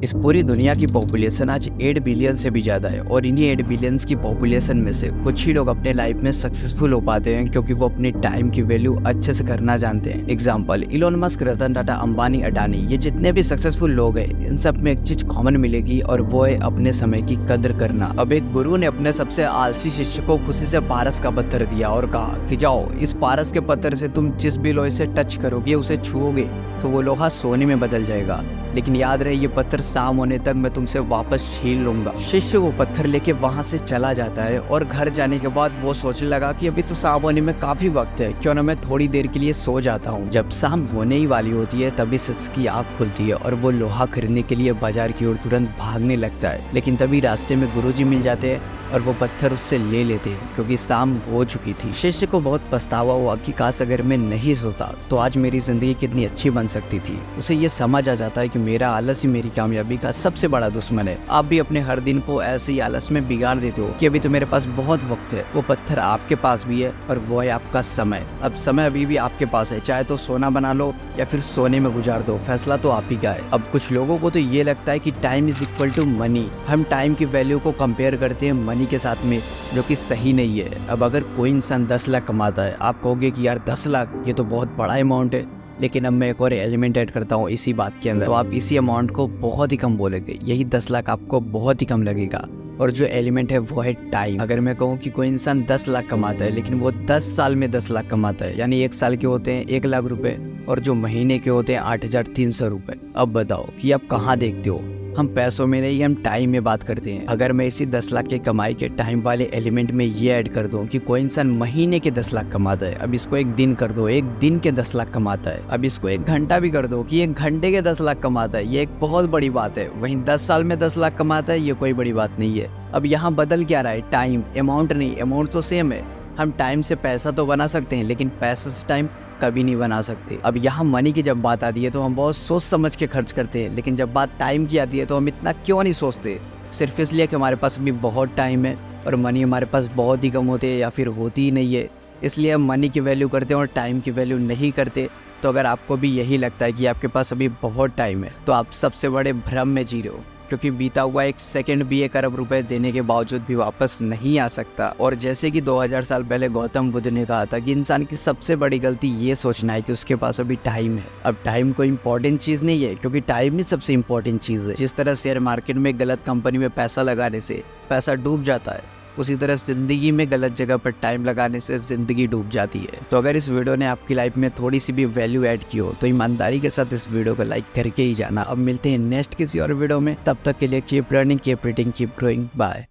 इस पूरी दुनिया की पॉपुलेशन आज 8 बिलियन से भी ज़्यादा है और इन्हीं 8 बिलियंस की पॉपुलेशन में से कुछ ही लोग अपने लाइफ में सक्सेसफुल हो पाते हैं क्योंकि वो अपने टाइम की वैल्यू अच्छे से करना जानते हैं। Example Elon Musk, Ratan Tata, Ambani, Adani, ये जितने भी सक्सेसफुल लोग हैं इन सब में एक चीज कॉमन मिलेगी और वो है अपने समय की कदर करना। अब एक गुरु ने अपने सबसे आलसी शिष्य को खुशी से पारस का पत्थर दिया और कहा कि जाओ इस पारस के पत्थर से तुम जिस भी लोहे से टच करोगे, उसे छुओगे तो वो लोहा सोने में बदल जाएगा, लेकिन याद रहे ये पत्थर शाम होने तक मैं तुमसे वापस छीन लूंगा। शिष्य वो पत्थर लेके वहां से चला जाता है और घर जाने के बाद वो सोचने लगा कि अभी तो शाम होने में काफी वक्त है, क्यों ना मैं थोड़ी देर के लिए सो जाता हूँ। जब शाम होने ही वाली होती है तभी शिष्य की आँख खुलती है और वो लोहा खरीदने के लिए बाजार की ओर तुरंत भागने लगता है, लेकिन तभी रास्ते में गुरुजी मिल जाते हैं और वो पत्थर उससे ले लेते हैं क्योंकि शाम हो चुकी थी। शिष्य को बहुत पछतावा हुआ कि काश अगर मैं नहीं सोता तो आज मेरी जिंदगी कितनी अच्छी बन सकती थी। उसे ये समझ आ जाता है कि मेरा आलस ही मेरी कामयाबी का सबसे बड़ा दुश्मन है। आप भी अपने हर दिन को ऐसे ही आलस में बिगाड़ देते हो कि अभी तो मेरे पास बहुत वक्त है। वो पत्थर आपके पास भी है और वो है आपका समय। अब समय अभी भी आपके पास है, चाहे तो सोना बना लो या फिर सोने में गुजार दो, फैसला तो आप ही का है। अब कुछ लोगों को तो ये लगता है कि time is equal to money. हम टाइम की वैल्यू को कंपेयर करते हैं मनी के साथ में, जो कि सही नहीं है। अब अगर कोई इंसान 10 लाख कमाता है, आप कहोगे कि यार 10 लाख ये तो बहुत बड़ा अमाउंट है, लेकिन अब मैं एक और एलिमेंट ऐड करता हूँ इसी बात के अंदर, तो आप इसी अमाउंट को बहुत ही कम बोलेंगे। यही 10 लाख आपको बहुत ही कम लगेगा और जो एलिमेंट है वो है टाइम। अगर मैं कहूँ कि कोई इंसान 10 लाख कमाता है लेकिन वो 10 साल में 10 लाख कमाता है, यानी 1 साल के होते हैं 1 लाख रुपए और जो महीने के होते हैं 8,300 रुपए। अब बताओ कि आप कहाँ देखते हो? हम पैसों में नहीं, हम टाइम में बात करते हैं। अगर मैं इसी 10 लाख के कमाई के टाइम वाले एलिमेंट में ये ऐड कर दूं कि कोई इंसान महीने के 10 लाख कमाता है, अब इसको एक दिन कर दो, एक दिन के 10 लाख कमाता है। अब इसको एक घंटा भी कर दो कि एक घंटे के 10 लाख कमाता है, ये एक बहुत बड़ी बात है। वहीं 10 साल में 10 लाख कमाता है, ये कोई बड़ी बात नहीं है। अब यहाँ बदल क्या रहा है? टाइम, अमाउंट नहीं। अमाउंट तो सेम है। हम टाइम से पैसा तो बना सकते हैं लेकिन पैसे से टाइम कभी नहीं बना सकते। अब यहाँ मनी की जब बात आती है तो हम बहुत सोच समझ के खर्च करते हैं, लेकिन जब बात टाइम की आती है तो हम इतना क्यों नहीं सोचते? सिर्फ इसलिए कि हमारे पास अभी बहुत टाइम है और मनी हमारे पास बहुत ही कम होती है या फिर होती ही नहीं है, इसलिए हम मनी की वैल्यू करते हैं और टाइम की वैल्यू नहीं करते। तो अगर आपको भी यही लगता है कि आपके पास अभी बहुत टाइम है तो आप सबसे बड़े भ्रम में जी रहे हो, क्योंकि बीता हुआ 1 सेकंड भी 1 अरब रुपए देने के बावजूद भी वापस नहीं आ सकता। और जैसे कि 2000 साल पहले गौतम बुद्ध ने कहा था कि इंसान की सबसे बड़ी गलती ये सोचना है कि उसके पास अभी टाइम है। अब टाइम कोई इंपॉर्टेंट चीज नहीं है, क्योंकि टाइम ही सबसे इंपॉर्टेंट चीज है। जिस तरह शेयर मार्केट में गलत कंपनी में पैसा लगाने से पैसा डूब जाता है, उसी तरह जिंदगी में गलत जगह पर टाइम लगाने से जिंदगी डूब जाती है। तो अगर इस वीडियो ने आपकी लाइफ में थोड़ी सी भी वैल्यू ऐड की हो तो ईमानदारी के साथ इस वीडियो को लाइक करके ही जाना। अब मिलते हैं नेक्स्ट किसी और वीडियो में, तब तक के लिए keep learning, keep reading, keep growing. Bye.